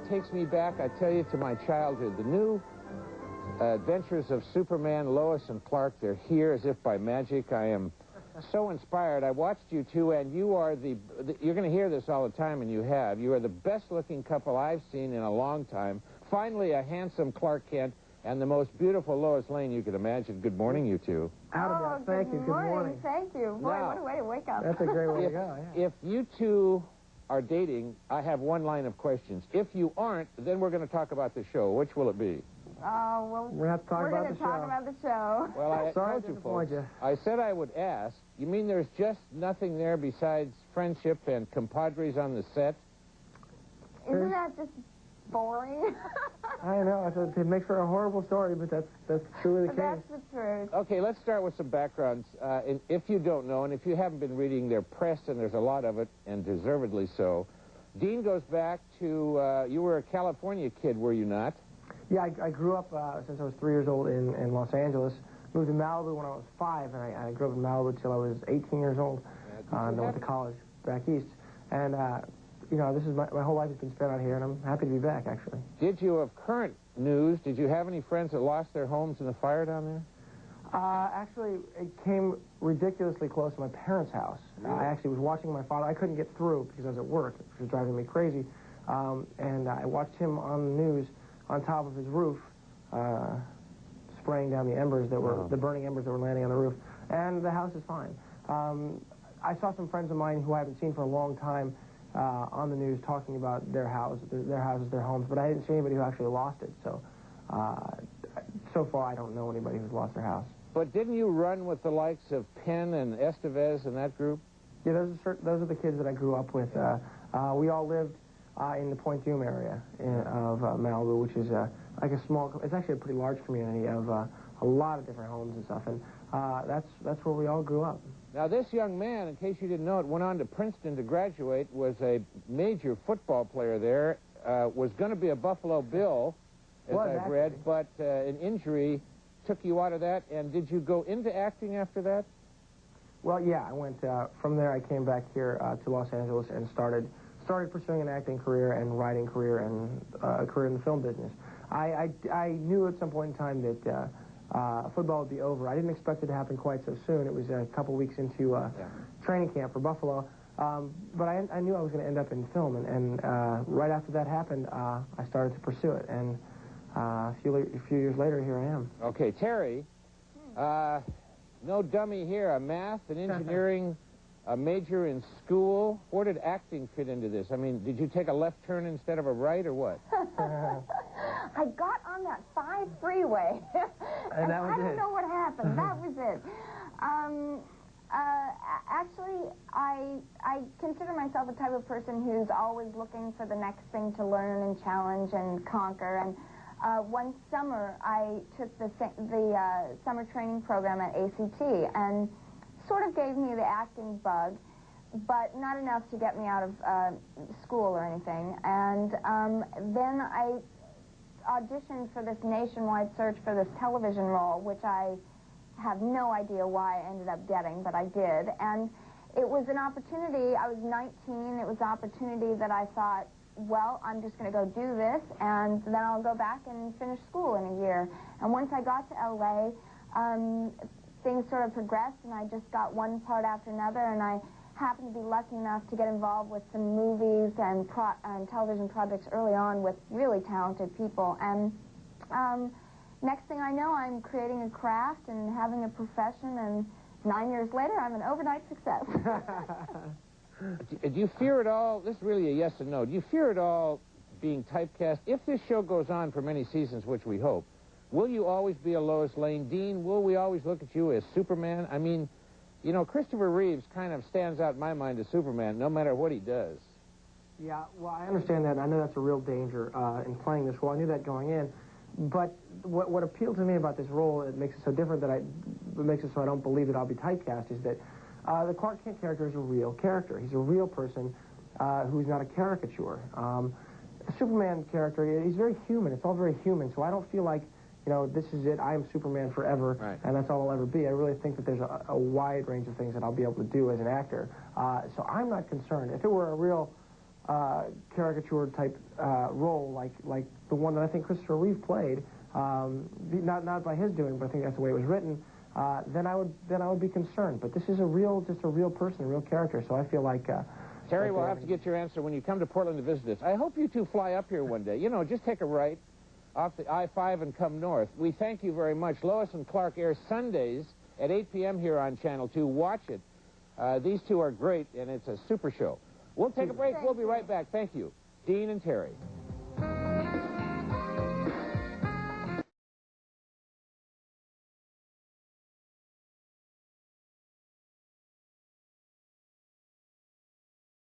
takes me back, I tell you, to my childhood. The new Adventures of Superman, Lois, and Clark, they're here as if by magic. I am so inspired. I watched you two, and you are you're going to hear this all the time, and you have. You are the best-looking couple I've seen in a long time. Finally, a handsome Clark Kent and the most beautiful Lois Lane you could imagine. Good morning, you two. Oh, thank you. Good morning. Thank you. Boy, Now, what a way to wake up. That's a great way to go, yeah. If you two are dating, I have one line of questions. If you aren't, then we're going to talk about the show. Which will it be? Oh, well, We're going to talk about the show. talk about the show. Well, I Sorry told to you disappoint folks. you. I said I would ask. You mean there's just nothing there besides friendship and compadres on the set? Isn't that just boring? I know. It makes for a horrible story, but that's truly the case. That's the truth. Okay, let's start with some backgrounds. And if you don't know, and if you haven't been reading their press, and there's a lot of it, and deservedly so, Dean goes back to, you were a California kid, were you not? Yeah, I grew up since I was 3 years old in Los Angeles. Moved to Malibu when I was 5, and I grew up in Malibu till I was 18 years old. And I went to college back east. And, you know, this is my whole life has been spent out here, and I'm happy to be back, actually. Did you, of current news, did you have any friends that lost their homes in the fire down there? Actually, it came ridiculously close to my parents' house. Really? I actually was watching my father. I couldn't get through because I was at work, which was driving me crazy. And I watched him on the news on top of his roof, spraying down the embers that were, the burning embers that were landing on the roof. And the house is fine. I saw some friends of mine who I haven't seen for a long time on the news talking about their houses, their homes, but I didn't see anybody who actually lost it. So, so far, I don't know anybody who's lost their house. But didn't you run with the likes of Penn and Estevez and that group? Yeah, those are the kids that I grew up with. We all lived in the Point Dume area of Malibu, which is like a small, it's actually a pretty large community of a lot of different homes and stuff, and that's where we all grew up. Now, this young man, in case you didn't know it, went on to Princeton to graduate, was a major football player there, was going to be a Buffalo Bill, as I've read, but an injury took you out of that, and did you go into acting after that? Well, yeah, I went, from there I came back here to Los Angeles and started pursuing an acting career and writing career and a career in the film business. I knew at some point in time that football would be over. I didn't expect it to happen quite so soon. It was a couple weeks into training camp for Buffalo. But I knew I was going to end up in film, and right after that happened, I started to pursue it. And a few years later, here I am. Okay, Terry, no dummy here, a math and engineering a major in school. Where did acting fit into this? I mean, did you take a left turn instead of a right, or what? I got on that 5 freeway, and I don't know what happened. That was it. Actually, I consider myself a type of person who's always looking for the next thing to learn and challenge and conquer. And one summer, I took the summer training program at ACT, and sort of gave me the acting bug, but not enough to get me out of school or anything. And then I auditioned for this nationwide search for this television role, which I have no idea why I ended up getting, but I did. And it was an opportunity. I was 19. It was an opportunity that I thought, well, I'm just going to go do this, and then I'll go back and finish school in a year. And once I got to L.A., things sort of progressed, and I just got one part after another, and I happened to be lucky enough to get involved with some movies and television projects early on with really talented people. And next thing I know, I'm creating a craft and having a profession, and 9 years later, I'm an overnight success. Do you fear at all, this is really a yes and no, do you fear at all being typecast? If this show goes on for many seasons, which we hope, will you always be a Lois Lane? Dean, will we always look at you as Superman? I mean, you know, Christopher Reeves kind of stands out in my mind as Superman, no matter what he does. Yeah, well, I understand that, and I know that's a real danger in playing this role. I knew that going in. But what appealed to me about this role, it makes it so different, that it makes it so I don't believe that I'll be typecast, is that the Clark Kent character is a real character. He's a real person who's not a caricature. The Superman character, he's very human. It's all very human, so I don't feel like, you know, this is it, I am Superman forever, and that's all I'll ever be. I really think that there's a wide range of things that I'll be able to do as an actor. So I'm not concerned. If it were a real caricature type role, like the one that I think Christopher Reeve played, not by his doing, but I think that's the way it was written, then I would be concerned. But this is just a real person, a real character. So I feel like Terry, we'll have to get your answer when you come to Portland to visit us. I hope you two fly up here one day. You know, just take a right off the I-5 and come north. We thank you very much. Lois and Clark airs Sundays at 8 p.m. here on Channel 2. Watch it. These two are great, and it's a super show. We'll take a break. We'll be right back. Thank you. Dean and Terry.